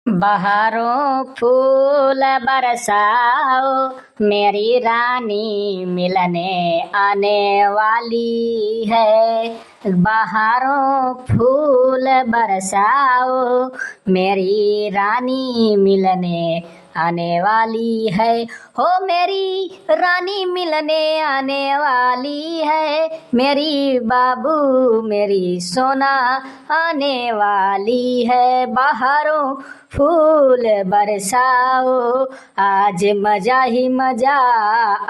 बहारों फूल बरसाओ, मेरी रानी मिलने आने वाली है। बहारों फूल बरसाओ, मेरी रानी मिलने आने वाली है। हो मेरी रानी मिलने आने वाली है, मेरी बाबू मेरी सोना आने वाली है। बहारों फूल बरसाओ, आज मजा ही मजा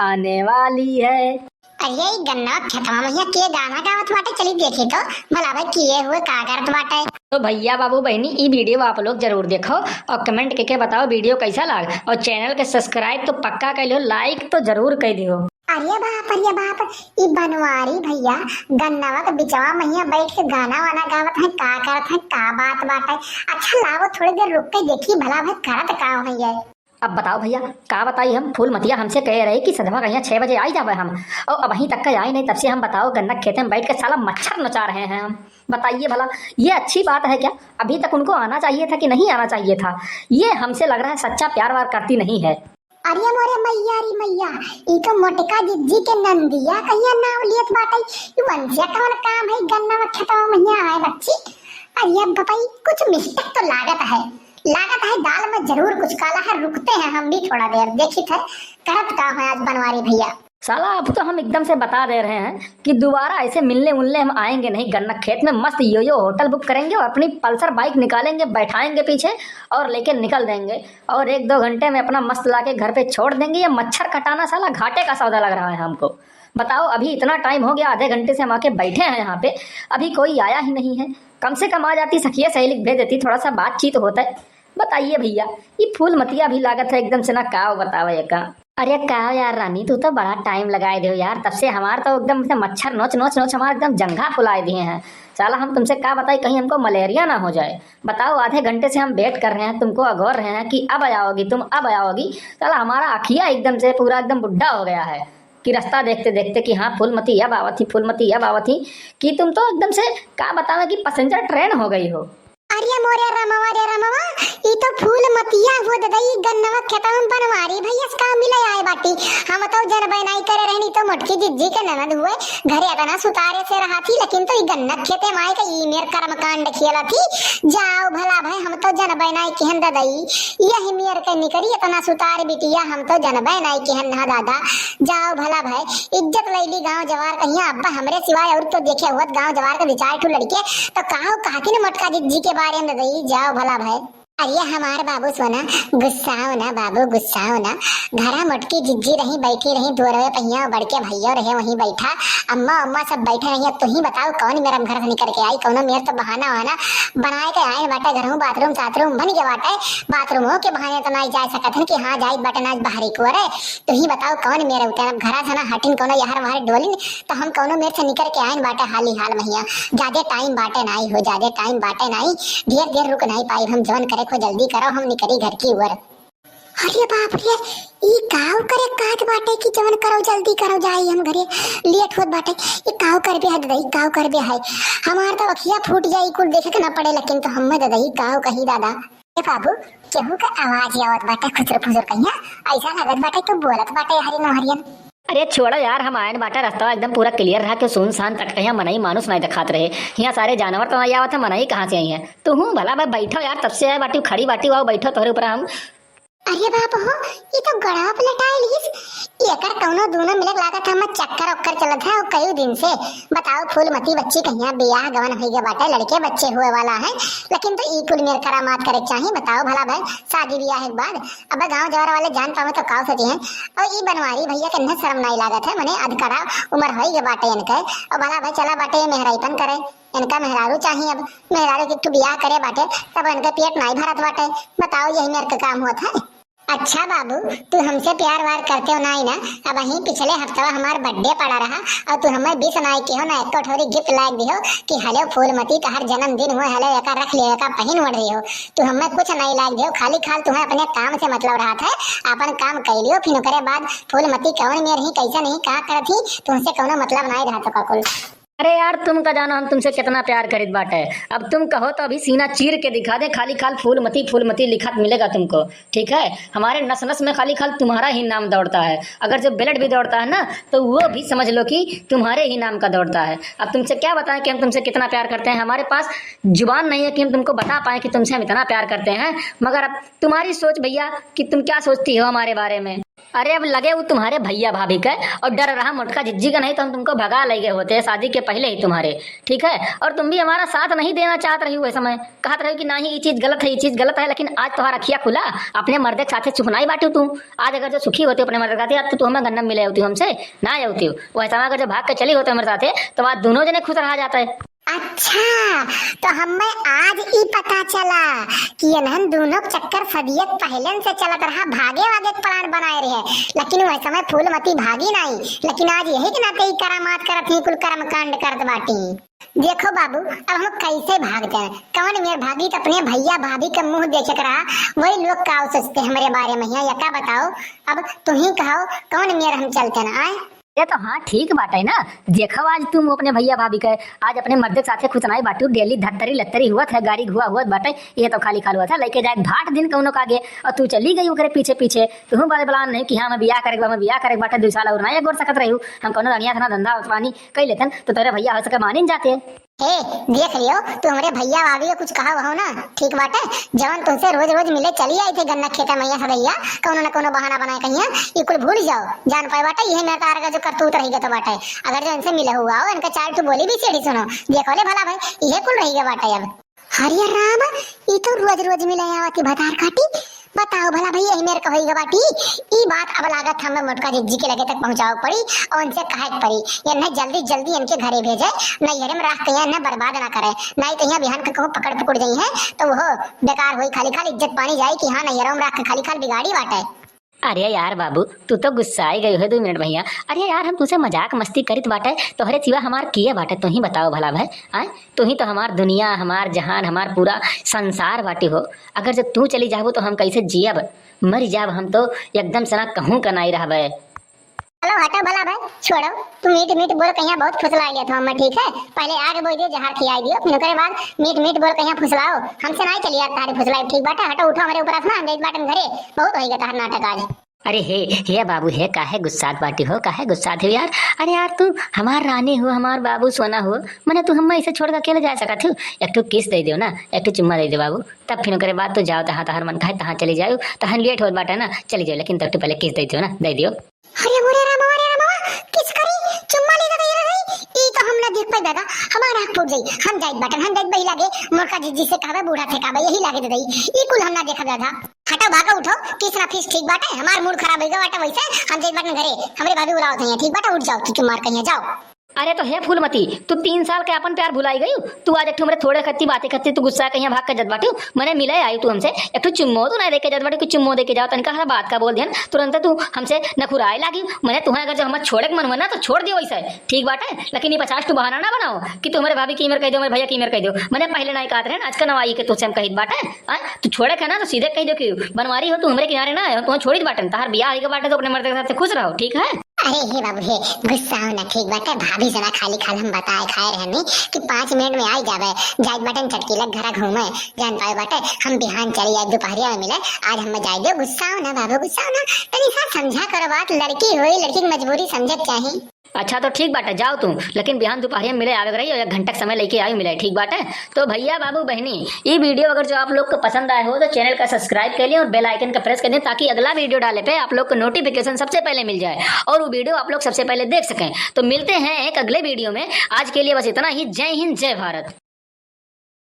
आने वाली है। अरे गन्ना खेतवा में के गाना गावत बाटे, चली देखे तो भला भाई किए हुए का करत बाटे। तो भैया बाबू बहनी ई वीडियो आप लोग जरूर देखो और कमेंट करके बताओ वीडियो कैसा लगा, और चैनल के सब्सक्राइब तो पक्का कर लो, लाइक तो जरूर कर दियो। अरे बाप ई बनवारी भैया गन्नावा के बिचवा मैया बैठ के गाना वाना गावत है, का करत है, का बात बाटे। अच्छा लाओ थोड़ी देर रुक के देखी भला भाई करत का है। अब बताओ भैया का बताई, हम फूल मतिया हमसे कह रहे कि सदमा कहीं 6 बजे आई जावे हम, और अब अभी तक का आए नहीं। तब से हम बताओ गन्ना खेते में बैठ के साला मच्छर नचा रहे हैं हम। बताइए भला ये अच्छी बात है क्या? अभी तक उनको आना चाहिए था कि नहीं आना चाहिए था? ये हमसे लग रहा है सच्चा प्यार वार करती नहीं है। अरे मोरे मैया री मैया, ई तो मोटका जिज्जी के नंदिया कहिया नाम लियत बाटे। ई वंशिया कौन काम है गन्ना खेतवा मैया आए बच्ची। अरे बताई कुछ मिस्टेक तो लागत है दाल में जरूर कुछ काला है। रुकते हैं हम भी थोड़ा देर, देखी थे करत का है आज बनवारी भैया। साला अब तो हम एकदम से बता दे रहे हैं कि दोबारा ऐसे मिलने उलने हम आएंगे नहीं। गन्ना खेत में मस्त यो होटल बुक करेंगे और अपनी पल्सर बाइक निकालेंगे, बैठाएंगे पीछे और लेके निकल देंगे, और 1-2 घंटे में अपना मस्त लाके घर पे छोड़ देंगे। ये मच्छर कटाना साला घाटे का सौदा लग रहा है हमको। बताओ अभी इतना टाइम हो गया, आधे घंटे से हम आके बैठे हैं यहाँ पे, अभी कोई आया ही नहीं है। कम से कम आ जाती, सखिया सहेली भेज देती, थोड़ा सा बातचीत होता है। बताइए भैया ये फूल मतिया भी लागत है एकदम से ना, का बताओ ये का। अरे का यार रानी, तू तो बड़ा टाइम लगाए दे यार, तब से हमार तो एकदम से मच्छर नोच नोच नोच हमारे एकदम जंघा फुलाए दिए हैं। साला हम तुमसे क्या बताए, कहीं हमको मलेरिया ना हो जाए। बताओ आधे घंटे से हम वेट कर रहे हैं, तुमको अगौर रहे हैं कि अब आओगी तुम, अब आओगी। साला हमारा अखिया एकदम से पूरा एकदम बुढ़ा हो गया है कि रास्ता देखते देखते कि हाँ फूलमती अब आवत थी, फूलमती अब आवत थी, कि तुम तो एकदम से क्या बतावे कि पैसेंजर ट्रेन हो गई हो। अरे मोरे रमवा ई तो फूल मतिया हो दई गन्नवा खेतवा में बनवारी भैया का मिले आए बाटी। हम तो जन बनाई करे रहनी तो मोटकी जिज्जी के ननद हुए घरे तना सुतारे से रहा थी, लेकिन तो ई गन्ना खेते माई का ई मेर कर्म कांड खेला थी। जाओ भला भाई हम तो जन बनाई केहन दई यही मेर के निकरी इतना सुतार बिटिया, हम तो जन बनाई केहन ना दादा। जाओ भला भाई इज्जत लैली गांव जवार कहिया अब्बा हमरे सिवाय और तो देखे हुआ गांव जवार के विचार ठू लड़के तो कहां कहती न मोटका जिज्जी के बारे में दई। जाओ भला भाई। अरे हमार बाबू सोना गुस्साओ ना बाबू, गुस्साओ ना। घरा मोटकी जिज्जी रही बैठी रही, दोरवे पहिया बढ़ के भैया रहे वहीं बैठा, अम्मा अम्मा सब बैठे रही। तो ही बताओ कौन मेरा घर से निकल के आई, कौन मेरे तो बहाना वहाना बनाए के आए बाटे। घर बाथरूम साथरूम बन के बाटे, बाथरूम हो के बहाने तो नहीं जा सकत कि हाँ जाई बटे ना बाहरी को रे। तो ही बताओ कौन मेरे उतर घरा से ना हटिन कौन यार वहां डोलिन तो हम कौन मेरे से निकल के आए बाटे हाली हाल भैया। ज्यादा टाइम बाटे नहीं हो, ज्यादा टाइम बाटे नहीं, ढेर देर रुक नहीं पाई हम। जवन करे जल्दी करो, हम निकली घर की ओर। अरे बाप रे ई काव करे काट बाटे की जवन करो जल्दी करो जाई हम घरे लेट होत बाटे। ई काव कर बे दई, काव कर बे है हमार तो अखिया फूट जाई कुल देखे के ना पड़े, लेकिन तो हम दई काव कही दादा। ए बाबू केहू का आवाज आवत बाटे खुचर फुचर कहिया, ऐसा लगत बाटे तो बोलत बाटे हरी न हरियन। अरे छोड़ो यार, हम आयन बाटा रास्ता एकदम पूरा क्लियर रहा कि सुनसान तक यहाँ मनई मानुस नहीं दिखात रहे। यहाँ सारे जानवर तो नहीं आवत है, मनई कहाँ से आई है? तो हूँ भला भाई बैठो यार, तब से आए बाटी खड़ी बाटी आओ बैठो तोहरे ऊपर हम। अरे बाप हो ये तो गड़ा पलटाइल हिस, एकर कौनो दोनों मिलक लागत हम चक्कर ओक्कर चलत है कई दिन से। बताओ फूलमती बच्ची कहिया बियाह गवन हो गया बाटे, लड़के बच्चे हुए वाला है, लेकिन तो ई कुल मेर करामात करे चाहिए। बताओ भला भाई शादी ब्याह के बाद अब गांव जवार वाले जान पावे तो काव सोची हैं। और ई बनवारी भैया के न शर्म नहीं लागत है, मने अधकड़ा उम्र हो गया बाटे इनके। और भला भाई चला बाटे मेहराईपन करे, इनका मेहरारू चाहिए। अब मेहरारू की तू बियाह करे बाटे तब इनके पेट नहीं भरत बाटे। बताओ यही मेरे का काम होता है। अच्छा बाबू तू हमसे प्यार वार करते हो नहीं ना? अब वहीं पिछले हफ्ता हमार बर्थडे पड़ा रहा और तू हमें 20 नाई की हो ना एक कटोरी गिफ्ट लायक दी हो कि हेलो फूलमती का हर जन्मदिन हुआ, हेलो एका रख ले एका पहन उड़ रही हो। तू हमें कुछ नहीं लायक दियो, खाली खाल तुम्हें अपने काम से मतलब रहा था। अपन काम कर लियो फिर करे बाद फूलमती कौन मेरे ही कैसा नहीं कहा करती तुमसे कौन मतलब नहीं रहा तो कुल। अरे यार तुम का जानो हम तुमसे कितना प्यार करीत बाटे। अब तुम कहो तो अभी सीना चीर के दिखा दे, खाली खाल फूलमती लिखत मिलेगा तुमको। ठीक है, हमारे नस नस में खाली खाल तुम्हारा ही नाम दौड़ता है। अगर जो ब्लड भी दौड़ता है ना तो वो भी समझ लो कि तुम्हारे ही नाम का दौड़ता है। अब तुमसे क्या बताएं कि हम तुमसे कितना प्यार करते हैं। हमारे पास जुबान नहीं है कि हम तुमको बता पाए कि तुमसे हम इतना प्यार करते हैं। मगर अब तुम्हारी सोच भैया कि तुम क्या सोचती हो हमारे बारे में। अरे अब लगे वो तुम्हारे भैया भाभी का और डर रहा मोटका जिज्जी का, नहीं तो हम तुमको भगा ले गए होते शादी के पहले ही तुम्हारे। ठीक है, और तुम भी हमारा साथ नहीं देना चाहत रही हुए समय, कहत रही कि नहीं ये चीज गलत है, ये चीज गलत है। लेकिन आज तुम्हारा अखिया खुला, अपने मर्दे के साथे चुप नहीं बाटू तुम। आज अगर जो सुखी होते अपने मर्द के साथे, आज तो तुम हमें गन्नम मिले होती हमसे ना होती हो। वैसा अगर जो भाग के चली होते हमारे साथे तो आज दोनों जने खुश रहा जाता है। अच्छा, तो हमें आज ही पता चला कि इन्हन दोनों चक्कर सदियत पहले से चलत रहा, भागे वागे प्लान बनाए रहे। लेकिन वह समय फूलमती भागी नहीं, लेकिन आज यही के नाते ही करामात करत ही, कुल कर्म कांड करत बाटी। देखो बाबू, अब हम कैसे भागते हैं, कौन मेरे भागी तो अपने भैया भाभी का मुंह देख रहा, वही लोग क्या सोचते हमारे बारे में है, या क्या बताओ। अब तुम ही कहो कौन मेरे हम चलते ना आए। ये तो हाँ ठीक बात है ना। देखो आज तुम अपने भैया भाभी का आज अपने मर्द के साथे खुश नहीं बाटू, डेली धत्तरी लत्तरी हुआ था, गाड़ी घुआ हुआ बाटे। ये तो खाली खाल हुआ था, लेके जाए भाट दिन कौनो का आगे और तू चली गई ओकरे पीछे पीछे। तुम बड़े बलान नहीं कि हाँ मैं बियाह करे बाटे 2 साल और नहीं गोर सकत रही हूँ। हम कौनो बढ़िया था ना धंधा पानी कई लेतन तो तेरे भैया हो सके मानी जाते। हे देख लियो, तू हमारे भैया भाभी को कुछ कहा हो ना, ठीक बात है। जवन तुमसे रोज रोज मिले चली आई थे गन्ना खेता मैया सदैया, कौनो न कौनो बहाना बनाए कहिया, ये कुल भूल जाओ। जान पाए बाटे ये मेरे तार का जो करतूत रहेगा तो बाटे। अगर जो इनसे मिले हुआ हो, इनका चार बोली भी सीढ़ी सुनो, देखो ले भला भाई ये कुल रहेगा बाटे। अब हरिया राम, ये तो रोज रोज मिले आवती भतार काटी। बताओ भला भैया यही मेरे कहोगा बाटी। ई बात अब लागत हमें मोटका जिज्जी के लगे तक पहुंचाओ पड़ी और उनसे कहे पड़ी ये न जल्दी जल्दी इनके घरे भेजे, नहीं हरे में राख कहीं न बर्बाद ना करे, नहीं तो यहाँ बिहान का कहूँ पकड़ पकड़ गई है तो वो बेकार हुई, खाली खाली इज्जत पानी जाए कि हाँ नहीं हरे में राख के खाली खाली बिगाड़ी बाटे। अरे यार बाबू तू तो गुस्सा आई गई है 2 मिनट भैया। अरे यार हम तुझसे मजाक मस्ती करित बाटे, तोहरे सिवा हमार किए बाटे तू ही बताओ भला भाई। आए तू ही तो हमार दुनिया, हमार जहान, हमार पूरा संसार बाटी हो। अगर जब तू चली जाबो तो हम कैसे जियब, मर जाब हम तो एकदम सना कहूँ का नहीं रहबे। चलो हटो भला भाई, छोड़ो। तुम मीट मीट बोल कहीं बहुत फुसला लिया था हमें, ठीक है। पहले आगे बोल दियो जहर खिलाई दियो, फिर उसके बाद मीट मीट बोल कहीं फुसलाओ। हमसे नहीं चली यार तारी फुसलाई, ठीक बाटे। हटो उठो हमारे ऊपर अपना, हम गई बाटन घरे, बहुत होएगा तार नाटक आज। अरे हे बाबू हे काहे गुस्सात बाटी हो, काहे गुस्सात हो यार। अरे यार तू हमार रानी हो, हमार बाबू सोना हो, मैंने तू हम ऐसे छोड़ कर अकेले जा सकत हो। एक ठो किस दे दियो ना, एक ठो चुम्मा दे दे बाबू, तब फिर ओकरे बाद तो जाओ तहाँ तहार मन खाए तहाँ चली जाओ, तहाँ लेट होत बाटे ना चली जाओ, लेकिन तब तो पहले किस दे दियो ना, दे दियो। अरे मोरे रामा किस करी चुम्मा ले दे रही, ई तो हम ना देख पाई दादा, हमारा आँख फूट गई। हम जाइत बाटन, हम जाइत बही लागे मोरका जिज्जी से कहबे बूढ़ा थे कहबे यही लागे दे दई, ई कुल हम ना देखा दादा। हटो भागो उठो, किस ना फीस ठीक बाटे, हमार मूड खराब होइगा बाटे। वैसे हम जाइत बाटन घरे, हमरे भाभी बुलावत हैं, ठीक बाटे। उठ जाओ कि मार कहिया जाओ। अरे तो हे फूलमती तू 3 साल के अपन प्यार भुलाई गई, तू आज एक ठो मेरे थोड़े खत्ती बातें करती, तू गुस्सा कहीं भाग के जद बाटू। मैंने मिले आई तू हमसे एक ठो चुम्मो तो नहीं देके जद बाटू, कुछ चुम्मो देके जाओ तनिका हर बात का बोल दियन, तुरंत तू हमसे नखुराए लागी। मैंने तुम्हें अगर जो हम छोड़े के मन हुआ ना तो छोड़ दियो वैसे, ठीक बाटे। लेकिन ये 50 बहाना ना बनाओ कि तुम्हारे भाभी की मेरे कह दो, मेरे भैया की मेरे कह दो। मैंने पहले नहीं कहा था आज का नवाई के तुझसे हम कही बाटे। तू छोड़े के ना तो सीधे कह दो कि बनवारी हो तू हमारे किनारे ना है, तुम्हें छोड़ी बाटन, तार बियाह के बाटे तो अपने मर्द के साथ खुश रहो, ठीक है। अरे हे बाबू हे, गुस्सा हो ना, ठीक बाटे। भाभी से ना खाली खाल हम बताए खाए रहने कि 5 मिनट में आई जावे, जाइत बाटन चटकी लग घरा घूमे, जान पाए बाटे। हम बिहान चली आई दोपहरिया में मिले, आज हम जाए दो। गुस्सा हो ना बाबू, गुस्सा हो ना, तनी सा समझा करो बात, लड़की हुई, लड़की की मजबूरी समझत चाहिए। अच्छा तो ठीक बाटे जाओ तुम, लेकिन बिहान दोपहरिया मिले आवे रही, 1 घंटा समय लेके आयो मिले, ठीक बाटे। तो भैया बाबू बहनी ये वीडियो अगर जो आप लोग को पसंद आए हो तो चैनल का सब्सक्राइब कर लिया और बेल आइकन का प्रेस कर दें, ताकि अगला वीडियो डाले पे आप लोग को नोटिफिकेशन सबसे पहले मिल जाए और वो वीडियो आप लोग सबसे पहले देख सकें। तो मिलते हैं एक अगले वीडियो में, आज के लिए बस इतना ही। जय हिंद जय भारत।